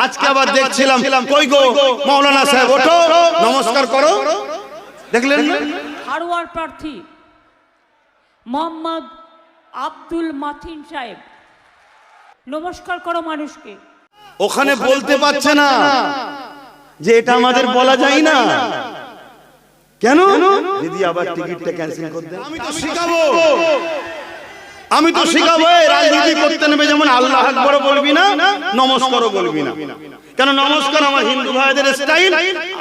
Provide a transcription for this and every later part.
আজকে আবার দেখছিলাম কই গো মাওলানা সাহেব ওঠো নমস্কার করো, দেখলেন না? হারোয়ার প্রার্থী মোহাম্মদ আব্দুল মাথিন সাহেব, নমস্কার করো মানুষকে। ওখানে বলতে পারছে না যে এটা আমাদের বলা যায় না কেন? দিদি আবার টিকিটটা ক্যান্সেল করে দেন। আমি তো শিখাবো রাজনীতি করতে নেবে যেমন আল্লাহ আকবার বলবি না, নমস্কারও বলবি না। কেন নমস্কার আমার হিন্দু ভাইদের স্টাইল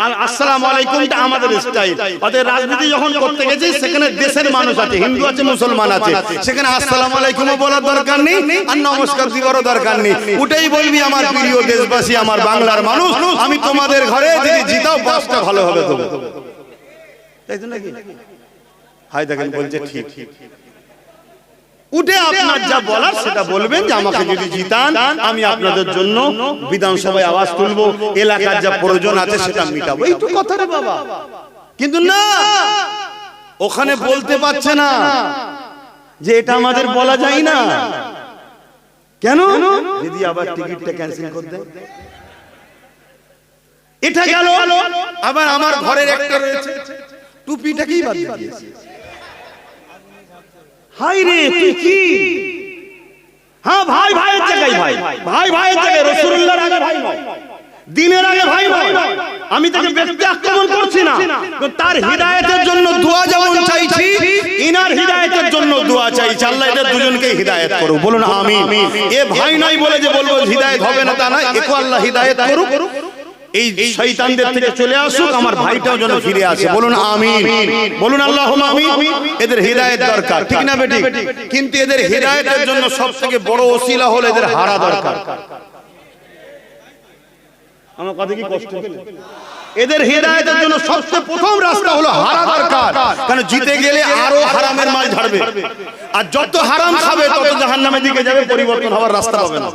আর আসসালামু আলাইকুমটা আমাদের স্টাইল। অতএব রাজনীতি যখন করতে গেছি সেখানে দেশের মানুষ আছে, হিন্দু আছে, মুসলমান আছে, সেখানে আসসালামু আলাইকুমও বলার দরকার নেই আর নমস্কার দিবারও দরকার নেই। ওটাই বলবি আমার প্রিয় দেশবাসী, আমার বাংলার মানুষ, আমি তোমাদের ঘরে যদি জিতাও বাসটা ভালো হবে দেবো, তাই তো নাকি? হাই দেখেন বলছে ঠিক। উঠে আপনার যা বলার সেটা বলবেন যে আমাকে যদি জিতান আমি আপনাদের জন্য বিধানসভায় আওয়াজ তুলবো, এলাকার যা প্রয়োজন আছে সেটা মিটাবো, এই তো কথা রে বাবা। কিন্তু না, ওখানে বলতে পারছে না যে এটা আমাদের বলা যায় না কেন? দিদি আবার টিকিটটা ক্যান্সেল করে দেন। এটা গেল, আবার আমার ঘরের একটা রয়েছে টুপিটাকেই বাদ দিয়েছে। হাই রে তুই কি? হ্যাঁ ভাই ভাইয়ের জায়গায় ভাই, ভাই ভাইয়ের জায়গায়, রাসূলুল্লাহর আগে ভাই নয়, দ্বীনের আগে ভাই নয়। আমি তাকে ব্যক্তি আক্রমণ করছি না, তার হিদায়াতের জন্য দোয়া যেমন চাইছি, ইনার হিদায়াতের জন্য দোয়া চাইছি। আল্লাহ এদের দুজনকে হিদায়াত করুক, বলুন আমিন। এ ভাই নয় বলে যে বলবো হিদায়াত হবে না তা না, একে আল্লাহ হিদায়াত করুক, এই শয়তানদের থেকে চলে আসুক, আমার ভাইটাও যেন ফিরে আসে, বলুন আমিন, বলুন আল্লাহুম্মা আমিন। এদের হিদায়াত দরকার, ঠিক না বেটি? কিন্তু এদের হিদায়াতের জন্য সবথেকে বড় ওসিলা হলো এদের হারা দরকার। আমার কথা কি কষ্ট হলো? এদের হিদায়াতের জন্য সবচেয়ে প্রথম রাস্তা হলো হারা দরকার, কারণ জিতে গেলে আরো হারামের মাল ঝাড়বে, আর যত হারাম খাবে তত জাহান্নামের দিকে যাবে, পরিবর্তন হওয়ার রাস্তা পাবে না।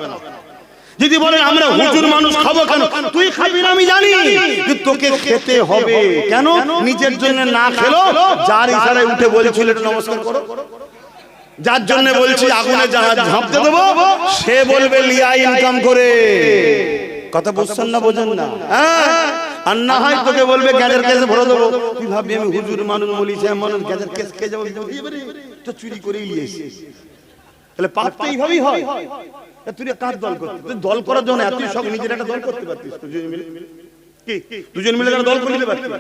যদি বলেন আমরা হুজুর মানুষ খাবো কেন, তুই খাবি না আমি জানি, কিন্তু তোকে খেতে হবে। কেন? নিজের জন্য না খেলো, যার ইশারায় উঠে বলছিল নমস্কার করো, যার জন্য বলছি আগুনে জাহাজ ঝাঁপতে দেবো, সে বলবে লিয়া ইনকাম করে। কথা বুঝছেন না, বোঝেন না? হ্যাঁ, আর না হয় তোকে বলবে গ্যাজের কেসে ভরে দেবো। তুই ভাববি আমি হুজুর মানুষ বলিছে, মানুষ গ্যাজের কেস খেয়ে যাবো, তো চুরি করেই নিয়েছি। তাহলে পাপ তো এইভাবেই হয়। তুই কার দল করতে? তুই দল করার জন্য এত সব নিজের একটা দল করতে পারতিস, দুজন মিলে কি দুজন মিলে একটা দল করে নিতে পারতিস।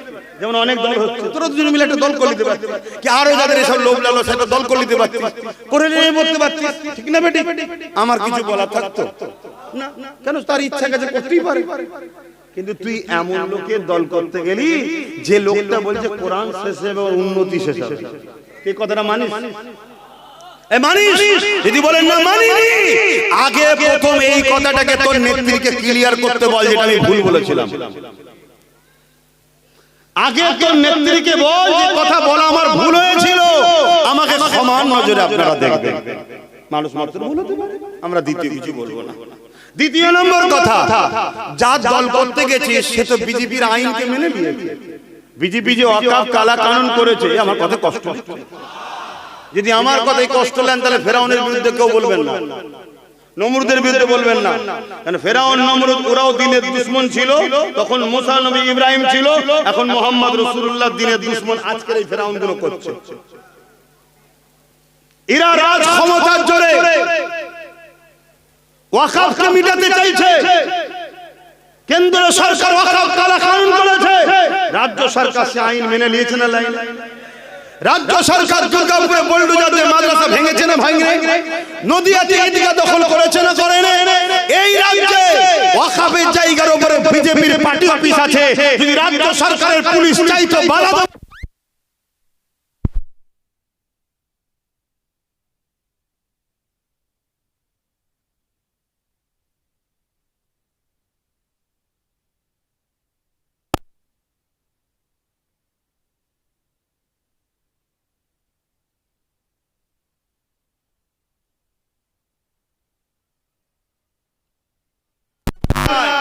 যেমন অনেক দল হচ্ছে, তোরা দুজন মিলে একটা দল করে নিতে পারতিস, কি আরো যাদের এসব লোভ লালসা সেটা দল করে নিতে পারতিস, করে নিয়ে বলতে পারতিস, ঠিক না বেটি? আমার কিছু বলা থাকতো না, কেন? তার ইচ্ছা কাছে করতেই পারে। কিন্তু তুই এমন লোকের দল করতে গেলি যে লোকটা বলছে কোরআন শেষ হবে আর উন্নতি শেষ হবে, এই কথাটা মানিস? যদি বলেন না মানিনি, আগে প্রথম এই কথাটাকে তোর নেত্রীকে ক্লিয়ার করতে বল যেটা আমি ভুল বলেছিলাম। আগে তোর নেত্রীকে বল যে কথা বলা আমার ভুল হয়েছিল, আমাকে সমান নজরে আপনারা দেখবেন। মানুষ মাত্র ভুল হতে পারে, আমরা দ্বিতীয় কিছু বলবো না। দ্বিতীয় নম্বর কথা, যার দল করতে গেছে সে তো বিজেপির আইনকে মেনে নিয়েছে। বিজেপি যে ওয়াকফ কালা কানুন করেছে, আমার কথা কষ্ট হচ্ছে। যদি আমার কথাই কষ্ট নেন তাহলে ফেরাউনের বিরুদ্ধে কেউ বলবেন না, নমরুদের বিরুদ্ধে বলবেন না। কারণ ফেরাউন নমরুদ ওরাও দ্বীনের দুশমন ছিল, তখন মুসা নবী ইব্রাহিম ছিল, এখন মুহাম্মদ রাসূলুল্লাহ দ্বীনের দুশমন আজকের এই ফেরাউন গুলো করছে। এরা রাজ ক্ষমতার জোরে ওয়াকফকে মিটাতে চাইছে। কেন্দ্র সরকার ওয়াকফ কালা কানুন করেছে, রাজ্য সরকার সে আইন মেনে নিয়েছে না লাইন? রাজ্য সরকার দুর্গাপুরে বুলডোজার দিয়ে মাদ্রাসা ভেঙেছে না ভাঙে? নদিয়াতে ঈদগাহ দখল করেছে না করে না? এই রাজ্যে ওয়াকফের জায়গার উপরে বিজেপির পার্টি অফিস আছে, যদি রাজ্য সরকারের পুলিশ চাইতো বাধা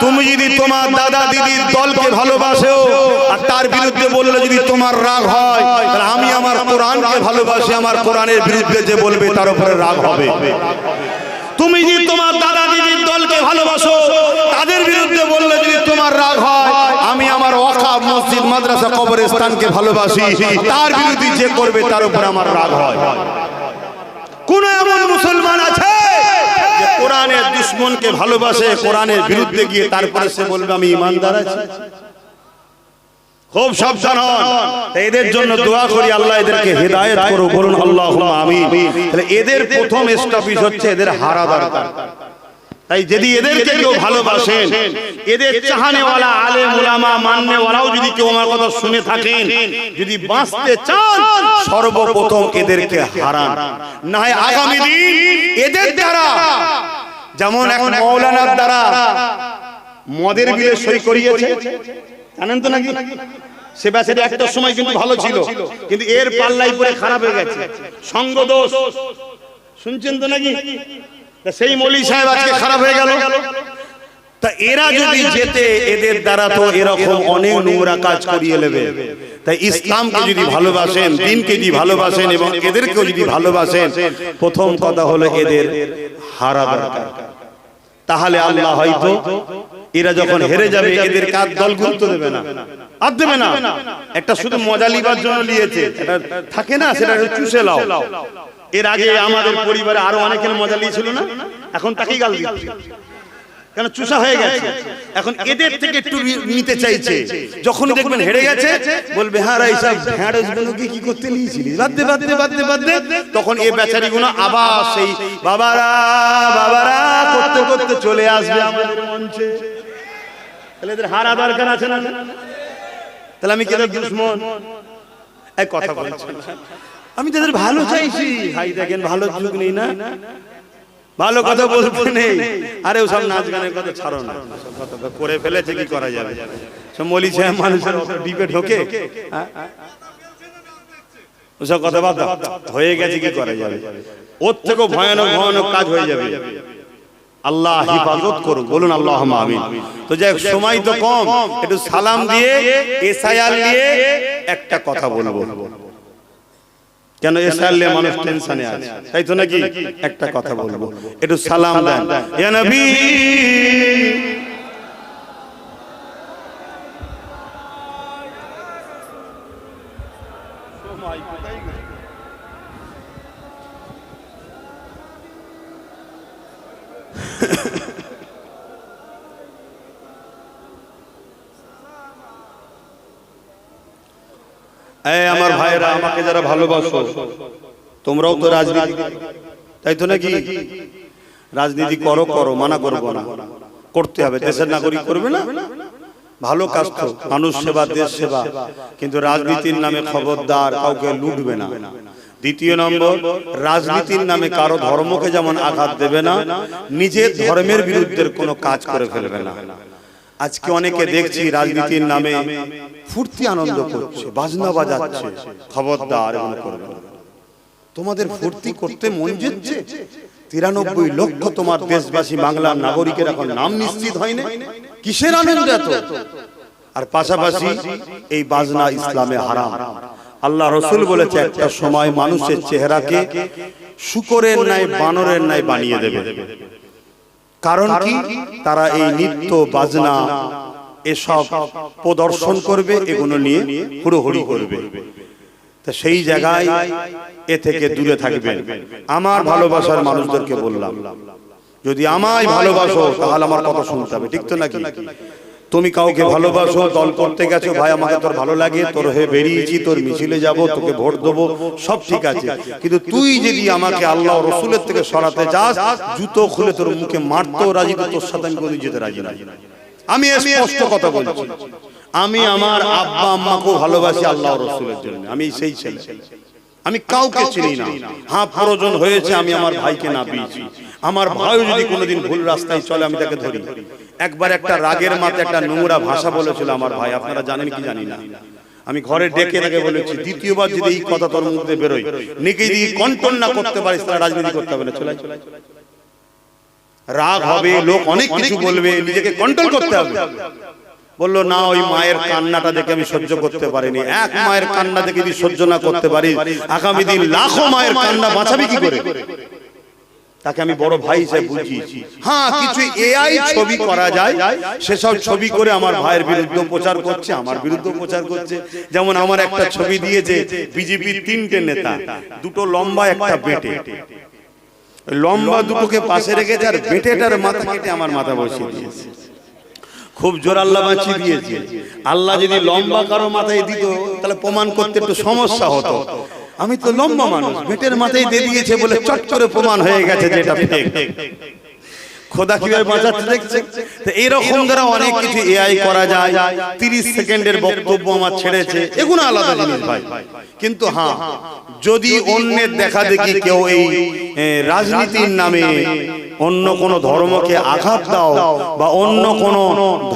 তুমি যদি তোমার দাদা দিদির দলকে ভালোবাসো আর তার বিরুদ্ধে বললে যদি তোমার রাগ হয়, তাহলে আমি আমার কোরআনকে ভালোবাসি, আমার কোরআনের বিরুদ্ধে যে বলবে তার উপরে রাগ হবে। তুমি যদি তোমার দাদা দিদির দলকে ভালোবাসো, তাদের বিরুদ্ধে মসজিদ মাদ্রাসা কবরস্থানকে ভালোবাসি, তার বিরোধী যে করবে তার উপর আমার রাগ হয়। কোন এমন মুসলমান আছে যে কোরআনের দুশমনকে ভালোবাসে, কোরআনের বিরুদ্ধে গিয়ে তারপরে সে বলবে আমি ইমানদার আছি? খুব সাবধান হন। এদের জন্য দোয়া করি, আল্লাহ এদেরকে হেদায়েত করো, বলুন আল্লাহুম্মা আমিন। তাহলে এদের প্রথম স্টপেজ হচ্ছে এদের হারা দরকার। তাই যদি এদেরকে কেউ ভালোবাসেন, এদের চাহনেওয়ালা আলেম উলামা মাননেওয়ালাও যদি কেউ আমার কথা শুনে থাকেন, যদি বাঁচতে চান সর্বপ্রথম এদেরকে হারান, না হয় আগামী দিন এদের দ্বারা, যেমন এক মাওলানার দ্বারা মদের বিলে সই করিয়েছে, জানেন তো নাকি? সে বেচারি একটা সময় কিন্তু ভালো ছিল, কিন্তু এর পাল্লাই পরে খারাপ হয়ে গেছে, সঙ্গ দোষ, শুনছেন তো নাকি? সেই মৌলী সাহেব আজকে খারাপ হয়ে গেল। তা এরা যদি যেতে, এদের দ্বারা তো এরকম অনেক নোংরা কাজ করিয়ে নেবে। তাই ইসলামকে যদি ভালোবাসেন, দ্বীনকে যদি ভালোবাসেন এবং এদেরকেও যদি ভালোবাসেন, প্রথম কথা হলো এদের হারা দরকার। তাহলে আল্লাহ হয়তো এরা যখন হেরে যাবে এদের কাজ দল গুরুত্ব দেবে না, আর দেবে না। একটা শুধু মজা লিবার জন্য নিয়েছে, এটা থাকে না, সেটা চুষে লাও। এর আগে আমাদের পরিবারে আরো অনেকের মজা লিয়েছিল না, এখন তাকেই গাল দিচ্ছে, কেন চুষা হয়ে গেছে। এখন এদের থেকে একটু নিতে চাইছে, যখন দেখবেন হেরে গেছে বলবে হ্যাঁ এইসব ভেড়াগুলোকে কি করতে নিয়েছিলি, বাদ দে বাদ দে বাদ দে বাদ দে। তখন এই বেচারিগুলো আবার সেই বাবারা বাবারা করতে করতে চলে আসবে আমাদের মঞ্চে। তাহলে এদের হারা দরকার আছে না? তাহলে আমি কেন দুশমন? এক কথা বলছি, আমি তাদের ভালো চাইছি। ভাই দেখেন ভালো যুগ নেই না, ভালো কথা বলতে নেই। আরে ওসব নাচ গানের কথা ছাড়ো না, কথা করে ফেলেছে, কি করা যাবে? সব মলি সাহেব মানুষের ডিপে ঢোকে, ওসব কথা বাদ হয়ে গেছে, কি করা যাবে? ওর থেকেও ভয়ানক ভয়ানক কাজ হয়ে যাবে। আল্লাহ হিফাজত করুন, বলুন আল্লাহুম্মা আমিন। তো যাই হোক, সময় তো কম, একটু সালাম দিয়ে এসআইআর নিয়ে একটা কথা বলবো। কেন এসআইআর নিয়ে মানুষ টেনশনে আছে, তাই তো নাকি? একটা কথা বলবো, একটু সালাম দেন। ইয়া নবী আমার ভাইরা, আমাকে যারা ভালোবাসো, তোমরাও তো রাজনীতি, তাই তো নাকি? রাজনীতি করো করো, মানা করবো না, করতে হবে। দেশের নাগরিক করবে না, ভালো কাজ তো, মানুষ সেবা দেশ সেবা, কিন্তু রাজনীতির নামে খবরদার কাউকে লুটবে না। দ্বিতীয় নম্বর, রাজনীতির নামে কারো ধর্মকে যেমন আঘাত দেবে না, নিজের ধর্মের বিরুদ্ধে কোনো কাজ করে ফেলবে না। আজকে অনেকে দেখছি রাজনীতির নামে ফুর্তি আনন্দ করছে, বাজনা বাজাচ্ছে, খবরদার এগুলো করবে না। তোমাদের ফুর্তি করতে মন যাচ্ছে, 93 লক্ষ তোমার দেশবাসী বাংলার নাগরিকের এখন নাম নিশ্চিত হয়নি, কিসের আনন্দ এত? আর পাশাপাশি এই বাজনা ইসলামে হারাম। আল্লাহ রাসূল বলেছে একটা সময় মানুষের চেহারাকে শূকরের ন্যায় বানরের ন্যায় বানিয়ে দেবে। কারণ কি? তারা এই নৃত্য বাজনা এসব প্রদর্শন করবে, এগুলো নিয়ে হুড়োহুড়ি করবে। তা সেই জায়গায় এ থেকে দূরে থাকবেন। আমার ভালোবাসার মানুষদেরকে বললাম, যদি আমায় ভালোবাসো তাহলে আমার কথা শুনতে হবে, ঠিক তো নাকি? তুমি কাউকে ভালোবাসো, দল করতে গেছো, ভাই আমাকে তোর ভালো লাগে, তোর হয়ে বেরিয়েছি, তোর মিছিলে যাব, তোকে ভোট দেবো, সব ঠিক আছে, কিন্তু তুই যদি আমাকে আল্লাহ রসুলের থেকে সরাতে চাস, জুতো খুলে তোর মুখে মারতেও রাজি, তোর সাথে আমি কোনোদিন যেতে রাজি না। আমি স্পষ্ট কথা বলছি, আমি আমার আব্বা আম্মাকেও ভালোবাসি আল্লাহ রসুলের জন্য, আমি সেই ছেলে, আমি কাউকে চিনি না। হ্যাঁ, প্রয়োজন হয়েছে আমি আমার ভাইকে না পেয়েছি, আমার ভাইও যদি কোনোদিন ভুল রাস্তায় চলে আমি তাকে ধরি। একবার একটা রাগের মাথে একটা নোংরা ভাষা বলেছিল আমার ভাই, আপনারা জানেন কি জানি না, আমি ঘরে ডেকে তাকে বলেছি, দ্বিতীয়বার যদি এই কথা তোর মুখ দিয়ে বেরোয়, নিজেকে যদি কন্ট্রোল না করতে পারিস তাহলে রাজনীতি করতে হবে না, চলে রাগ হবে, লোক অনেক কিছু বলবে, নিজেকে কন্ট্রোল করতে হবে। বললো না, ওই মায়ের কান্নাটা দেখে আমি সহ্য করতে পারিনি। এক মায়ের কান্না দেখে যদি সহ্য না করতে পারি, আগামী দিন লাখো মায়ের কান্না বাঁচাবি কি করে? তাকে আমি বড় ভাই হিসেবে বুঝিয়েছি। হ্যাঁ, কিছু এআই ছবি করা যায়, সেসব ছবি করে আমার ভাইয়ের বিরুদ্ধে প্রচার করছে, আমার বিরুদ্ধে প্রচার করছে। যেমন আমার একটা ছবি দিয়েছে বিজেপির 3টে নেতা, দুটো লম্বা একটা বেটে, লম্বা দুটোকে পাশে রেখেছে আর বেটেটার মাথা কেটে আমার মাথা বসিয়ে দিয়েছে। খুব জোর আল্লাহ বাঁচিয়ে দিয়েছে। আল্লাহ যদি লম্বা কারো মাথায় দিত তাহলে প্রমাণ করতে একটু সমস্যা হতো। আমি তো লম্বা মানুষ, বেটের মাথায় দিয়ে দিয়েছে বলে চট করে প্রমাণ হয়ে গেছে যে এটা ফেক। খোদা কিভাবে বাঁচাতে দেখছে। তো এরকম দ্বারা অনেক কিছু এআই করা যায়। 30 সেকেন্ডের বক্তব্য আমার ছেড়েছে, এগুলো আলাদা জিনিস ভাই। কিন্তু হ্যাঁ, যদি অন্যের দেখা দেখি কেউ এই রাজনীতির নামে অন্য কোনো ধর্মকে আঘাত দাও বা অন্য কোনো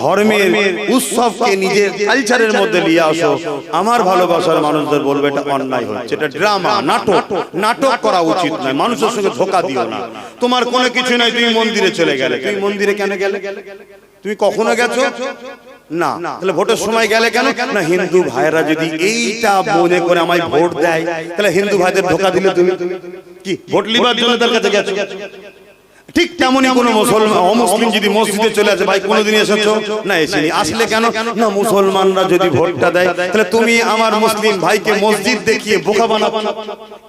ধর্মের উৎসবকে নিজের কালচারের মধ্যে নিয়ে আসো, আমার ভালোবাসার মানুষদের বলবে এটা অন্যায় হচ্ছে, এটা ড্রামা, নাটক। নাটক করা উচিত নয়, মানুষের সঙ্গে ধোঁকা দিও না। তোমার কোনো কিছু নাই, তুমি মন্দিরে চলে গেলে। তুমি মন্দিরে কেন গেলে? তুমি কখনো গেছো না? তাহলে ভোটের সময় গেলে কেন? না, হিন্দু ভাইরা যদি এইটা মনে করে আমায় ভোট দেয়, তাহলে হিন্দু ভাইদের ধোঁকা দিলে তুমি কি ভোট লিবার জন্য তার কাছে গেছো? ঠিক তেমনই কোনো মুসলমান অমুসলিম যদি মসজিদে চলে আসে, ভাই কোনোদিন এসেছো না? এসেনি। আসলে কেন? না, মুসলমানরা যদি ভোটটা দেয় তাহলে তুমি আমার মুসলিম ভাইকে মসজিদ দেখিয়ে বোকা বানাবো।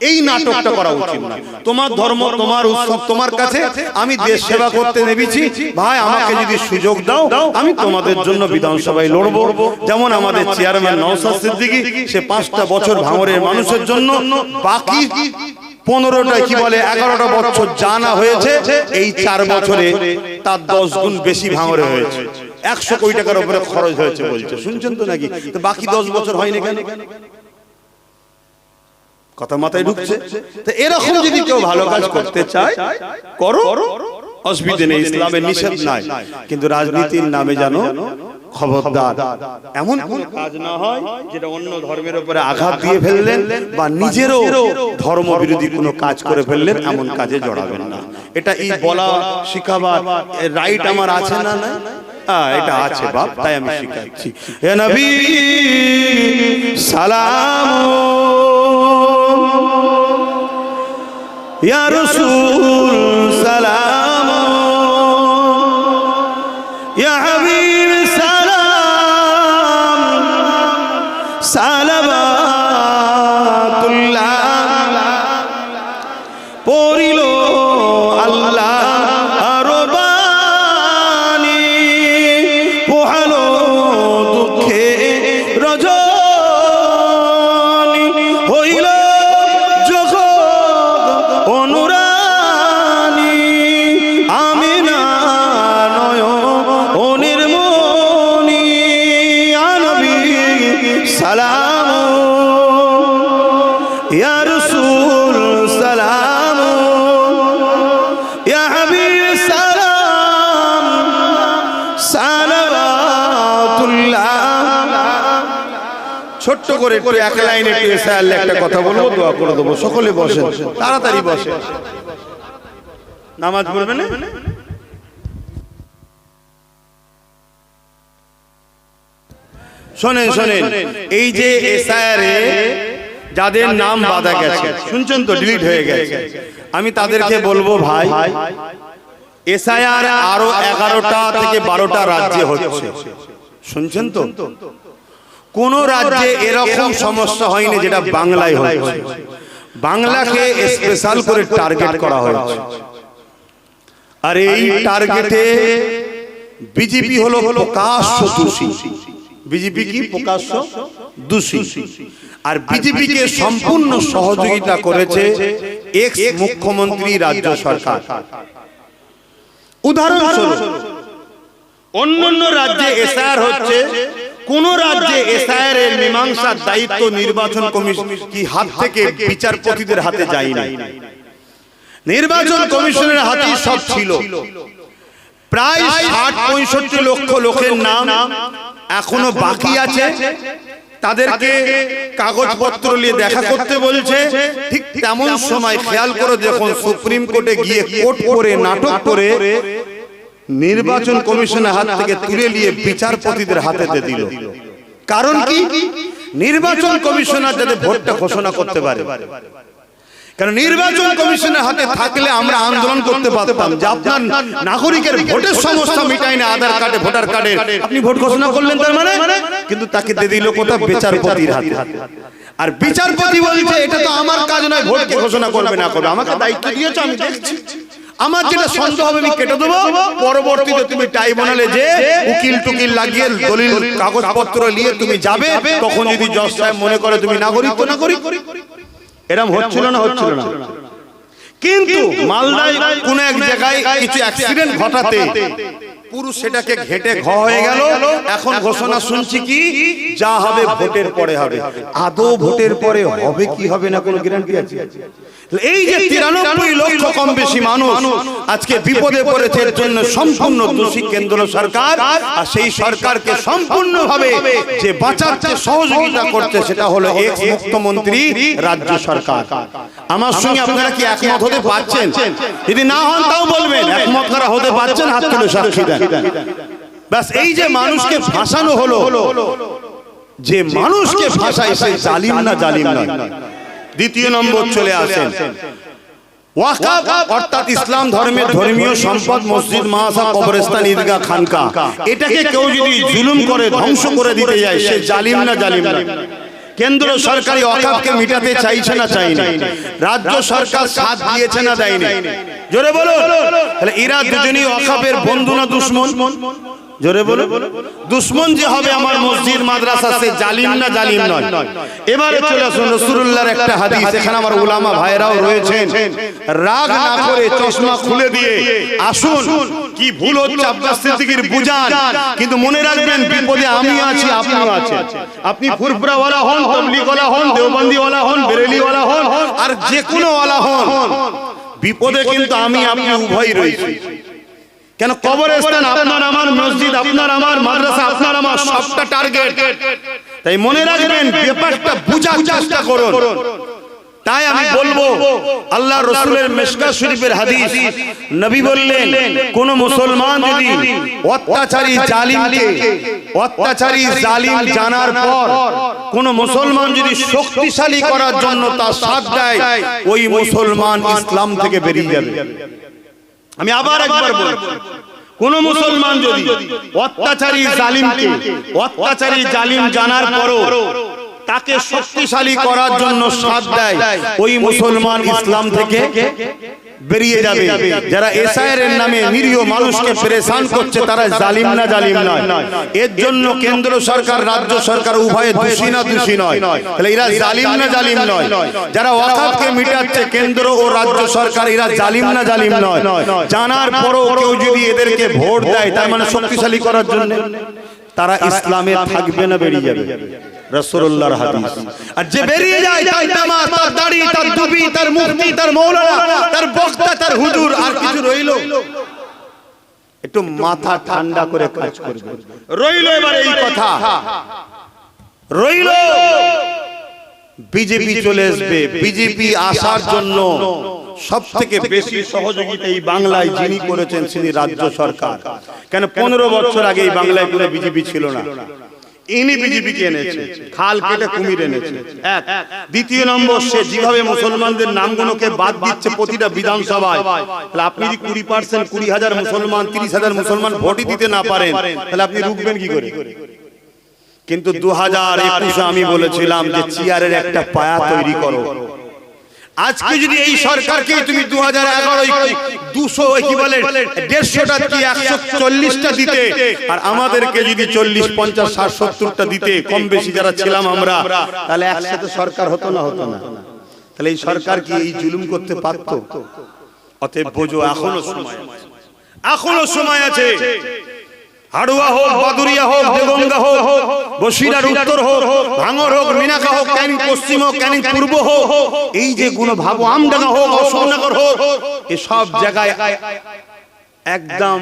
এই নাটকটা করা উচিত না। তোমার ধর্ম, তোমার উৎসব তোমার কাছে, আমি দেশ সেবা করতে নেমেছি ভাই, আমাকে যদি সুযোগ দাও আমি তোমাদের জন্য বিধানসভায় লড়বো। যেমন আমাদের চেয়ারম্যান নওশাদ সিদ্দিকী, সে 5টা বছর ভাঙড়ের মানুষের জন্য, বাকি 15টা কি বলে 11টা বছর জানা হয়েছে, এই 4 বছরে তার 10 গুণ বেশি ভাঙড়ে হয়েছে। 100 কোটি টাকার উপরে খরচ হয়েছে বলছে, শুনছেন তো নাকি? তো বাকি 10 বছর হয়নি কেন? কথা মাথায় ঢুকছে? তো এরকম যদি কেউ ভালো কাজ করতে চায় করো, অসুবিধা নেই, ইসলামের নিষেধ নাই। কিন্তু রাজনীতির নামে জানো খবরদার এমন কোন কাজ না হয় যেটা অন্য ধর্মের উপরে আঘাত দিয়ে ফেললেন বা নিজেরও ধর্ম বিরোধী কোনো কাজ করে ফেললেন, এমন কাজে জড়াবেন না। এটা এই বলা শিখাবার রাইট আমার আছে না? না, এটা আছে বাপ, তাই আমি শিখাচ্ছি। হে নবী সালাম, ইয়া রাসূল সালাম, ইয়া হাবিব সালাম, সালাওয়াতুল্লাহ পড়িল আল্লাহ রবানি, পোহালো দুঃখে রজনী, হইল জগৎ অনুরানী, আমিনা নয়নের মনি, ইয়া নবী সালাম, ইয়া রাসূল সালাম, ইয়া হাবিব সালাম, সালাওয়াতুল্লাহ। ছোট্ট করে একটু এক লাইনে একটু এসে আল্লাহ একটা কথা বলবো, দোয়া করে দেবো। সকলে বসেন, তাড়াতাড়ি বসেন, নামাজ পড়বে না? শোনেন শোনেন, এই যে এসআইআরে যাদের নাম বাধা গেছে, শুনছেন তো, ডিলিট হয়ে গেছে, আমি তাদেরকে বলবো ভাই, এসআইআর আরো 11টা থেকে 12টা রাজ্যে হচ্ছে, শুনছেন তো? কোন রাজ্যে এরকম সমস্যা হয়নি যেটা বাংলায় হয়েছে। বাংলাকে স্পেশাল করে টার্গেট করা হয়েছে, আর এই টার্গেটে বিজেপি হলো প্রকাশ্য দোষী। বিজেপি কি প্রকাশ্য দোষী, আর বিজেপিকে সম্পূর্ণ সহযোগিতা করেছে এক্স মুখ্যমন্ত্রী, রাজ্য সরকার। উদাহরণস্বরূপ অন্যান্য রাজ্যে এসআইআর হচ্ছে, কোন রাজ্যে এসআইআর এর মীমাংসার দায়িত্ব নির্বাচন কমিশন কি হাত থেকে বিচারপতিদের হাতে যায়নি, নির্বাচন কমিশনের হাতেই সব ছিল। প্রায় 60-65 লক্ষ লোকের নাম এখনো বাকি আছে, তাদেরকে কাগজপত্র নিয়ে দেখা করতে বলছে। ঠিক তেমন সময় খেয়াল করে দেখুন, সুপ্রিম কোর্টে গিয়ে কোর্ট করে নাটক করে নির্বাচন কমিশনের হাত থেকে তুলে নিয়ে বিচারপতিদের হাতে দিল। কারণ কি? নির্বাচন কমিশনার যাতে ভোটটা ঘোষণা করতে পারে। কারণ নির্বাচন কমিশনের হাতে থাকলে আমরা আন্দোলন করতে পারতাম যে আপনার নাগরিকের ভোটের সমস্যা মিটাই না, আধার কার্ডে ভোটার কার্ডে আপনি ভোট ঘোষণা করলেন তার মানে, কিন্তু তাকে দিয়ে দিল কোথা বিচারপতির হাতে। আর বিচারপতি বলছে এটা তো আমার কাজ নয়, ভোটকে ঘোষণা করবে না করবে, আমাকে দায়িত্ব দিয়েছো আমি দেখছি, আমার যেটা সন্দেহ হবে আমি কেটে দেবো, পরবর্তীতে তুমি ট্রাইব্যুনালে যে উকিল টুকিল লাগিয়ে দলিল কাগজপত্র নিয়ে তুমি যাবে, তখন যদি জজ সাহেব মনে করে তুমি নাগরিক তো নাগরিক। এরকম হচ্ছিল না হচ্ছিল না। কিন্তু মালদায় কোন এক জায়গায় কিছু অ্যাক্সিডেন্ট ঘটাতে পুরো সেটাকে ঘেটে ঘ হয়ে গেল। এখন ঘোষণা শুনছি কি যা হবে ভোটের পরে হবে। আদৌ ভোটের পরে হবে কি হবে না কোনো গ্যারান্টি আছে? এই যে 93 লক্ষ কম বেশি মানুষ আজকে বিপদে পড়েছে, এর জন্য সম্পূর্ণ দোষী কেন্দ্র সরকার। আর সেই সরকারকে সম্পূর্ণভাবে যে বাঁচাতে সহযোগিতা করছে সেটা হলো এক্স মুখ্যমন্ত্রী রাজ্য সরকার। আমার সঙ্গে আপনারা কি একমত হতে পারছেন? যদি না হন তাও বলবেন একমত করা হতে পারছেন, হাত তুলে সাক্ষী দেন। ব্যাস এই যে মানুষকে ফাঁসানো হলো, যে মানুষকে ফাঁসায় সে জালিম না জালিম নয়। দ্বিতীয় নম্বর চলে আসেন ওয়াকফ, অর্থাৎ ইসলাম ধর্মের ধর্মীয় সম্পদ, মসজিদ, মাদ্রাসা, কবরস্থান, ঈদগাহ, খানকা, এটাকে কেউ যদি জুলুম করে ধ্বংস করে দিতে যায় সে জালিম না জালিম নয়। কেন্দ্র সরকারি ওয়াকফকে মিটাতে চাইছে না চাই না, রাজ্য সরকার সাথ দিয়েছে না দেয়নি? জোরে বলো। তাহলে এরা দুজনই ওয়াকফের বন্ধু না দুশমন? জোরে বলো। দুশমন যে হবে আমার মসজিদ মাদ্রাসা সে জালিম না জালিম নয়? এবারে চলে আসুন রাসূলুল্লাহর একটা হাদিস, এখানে আমার উলামা ভাইরাও রয়েছেন, রাগ না করে চশমা খুলে দিয়ে আসুন। কি ভুল হচ্ছে আব্বাস সিদ্দিকীর বুঝান, কিন্তু মনে রাখবেন বিপদে আমি আছি আপনিও আছেন। আপনি ফুরফুরাওয়ালা হন, তাবলীগওয়ালা হন, দেওবন্দিওয়ালা হন, বেরেলিওয়ালা হন, আর যে কোনো ওয়ালা হন, বিপদে কিন্তু আমি আপনি উভয়ই রয়েছি। কেন কবরস্থান আপনার আমার, মসজিদ আপনার আমার, মাদ্রাসা আপনার আমার, সবটা টার্গেট। তাই মনে রাখবেন ব্যাপারটা বুঝার চেষ্টা করুন। তাই আমি বলবো আল্লাহ রাসূলের মিশকাত শরীফের হাদিস, নবী বললেন কোন মুসলমান যদি অত্যাচারী জালিমকে, অত্যাচারী জালিম জানার পর কোন মুসলমান যদি শক্তিশালী করার জন্য তার সাথ দেয়, ওই মুসলমান ইসলাম থেকে বেরিয়ে যাবে। আমি আবার একবার বলছি, কোন মুসলমান যদি অত্যাচারী জালিমকে, অত্যাচারী জালিম জানার পরও তাকে শক্তিশালী করার জন্য সাথ দেয়, ওই মুসলমান ইসলাম থেকে বেরিয়ে যাবে। যারা এসআইআর এর নামে নিরীহ মানুষকে পেরেশান করছে তারা জালিম না জালিম নয়? এর জন্য কেন্দ্র সরকার রাজ্য সরকার উভয়ে দোষী না দোষী নয়? তাহলে এরা জালিম না জালিম নয়? যারা ওয়াকফকে মিটাচ্ছে কেন্দ্র ও রাজ্য সরকার, এরা জালিম না জালিম নয়? জানার পরও কেউ যদি এদেরকে ভোট দেয় তার মানে শক্তিশালী করার জন্য, তারা ইসলামে থাকবে না বেরিয়ে যাবে? রাসূলুল্লাহর হাদিস। আর যে বেরিয়ে যায় তার জামা, তার দাড়ি, তার টুপি, তার মুফতি, তার মাওলানা, তার বক্তা, তার হুজুর, আর কিছু রইলো? একটু মাথা ঠান্ডা করে কাজ করবে। রইলো এবার এই কথা, রইলো বিজেপি চলে আসবে। বিজেপি আসার জন্য সব থেকে বেশি সহযোগিতা এই বাংলায় যিনি করেছেন তিনি রাজ্য সরকার। কেন 15 বছর আগে এই বাংলায় কোনো বিজেপি ছিল না, ইনি বিজেপিকে এনেছে, খাল কেটে কুমির এনেছে। এক। দ্বিতীয় নম্বর, সে যেভাবে মুসলমানদের নামগুলোকে বাদ দিচ্ছে প্রতিটা বিধানসভায়, তাহলে আপনি যদি 20% 20,000 মুসলমান 30,000 মুসলমান ভোটই দিতে না পারেন তাহলে আপনি রুখবেন কি করে? কিন্তু 2021 আমি বলেছিলাম যে চেয়ারের একটা পায়া তৈরি করো। আজকে যদি এই সরকারকে তুমি 2011 200 কি বলে 150টা কি 140টা দিতে, আর আমাদেরকে যদি 40 50 60 70টা দিতে, কম বেশি যারা ছিলাম আমরা, তাহলে একসাথে সরকার হতো না? হতো না? তাহলে এই সরকার কি এই জুলুম করতে পারতো? অতএব বোঝো এখনো সময় আছে, এখনো সময় আছে। হাড়ুয়া হোক, বাদুরিয়া হোক, দেগঙ্গা হোক, বসিরার উত্তর হোক, ভাঙর হোক, মিনাকা হোক, ক্যানিং পশ্চিম হোক, ক্যানিং পূর্ব হোক, এই যে কোনো ভাবো আমডাঙ্গা হোক, অশোকনগর হোক, এসব জায়গায় একদম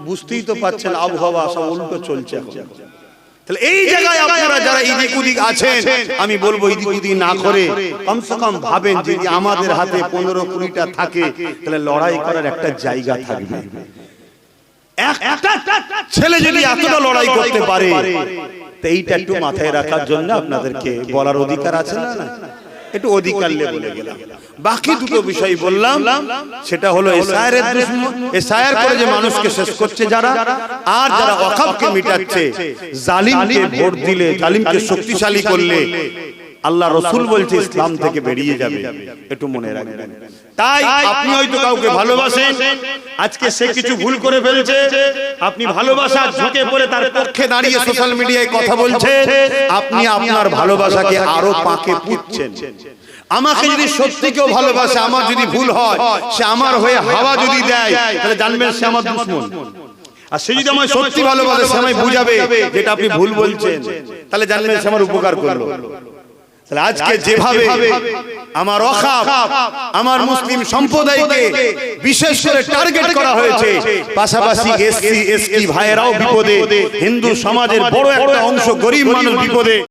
বুঝতেই তো পাচ্ছেন আবহাওয়া সব উল্টো চলছে এখন। তাহলে এই জায়গায় আপনারা যারা এদিক ওদিক আছেন, আমি বলবো এদিক ওদিক না করে কমসে কম ভাবেন যে আমাদের হাতে 15-20টা থাকে তাহলে লড়াই করার একটা জায়গা থাকবে। একটা ছেলে যদি এতটা লড়াই করতে পারে, তো এইটা একটু মাথায় রাখার জন্য আপনাদেরকে বলার অধিকার আছে না? একটু অধিকার বলে গেলাম। বাকি দুটো বিষয় বললাম, সেটা হলো এসআইয়ের দুশমন, এসআইআর করে যে মানুষকে শেষ করছে যারা, আর যারা ওয়াকফকে মিটাচ্ছে, জালিমকে ভোট দিলে, জালিমকে শক্তিশালী করলে আল্লাহ রাসূল বলছে ইসলাম থেকে বেরিয়ে যাবে, একটু মনে রাখবেন। তাই আপনি হয়তো কাউকে ভালোবাসেন, আজকে সে কিছু ভুল করে ফেলছে, আপনি ভালোবাসার ঝুঁকে পড়ে তার পক্ষে দাঁড়িয়ে সোশ্যাল মিডিয়ায় কথা বলছেন, আপনি আপনার ভালোবাসাকে আরো পাকে পুঁতছেন। আমাকে যদি সত্যি কেউ ভালোবাসে, আমার যদি ভুল হয়, সে আমার হয়ে হাওয়া যদি দেয়, তাহলে জানবেন সে আমার দুশমন। আর সে যদি আমায় সত্যি ভালোবাসে, সে আমায় বুঝাবে যেটা আপনি ভুল বলছেন, তাহলে জানবেন সে আমার উপকার করলো। তাহলে আজকে যেভাবে আমার ওয়াকফ, আমার মুসলিম সম্প্রদায়কে বিশেষ করে টার্গেট করা হয়েছে, পাশাপাশি এসসি এসটি ভাইয়েরাও বিপদে, হিন্দু সমাজের বড় একটা অংশ গরিব মানুষ বিপদে।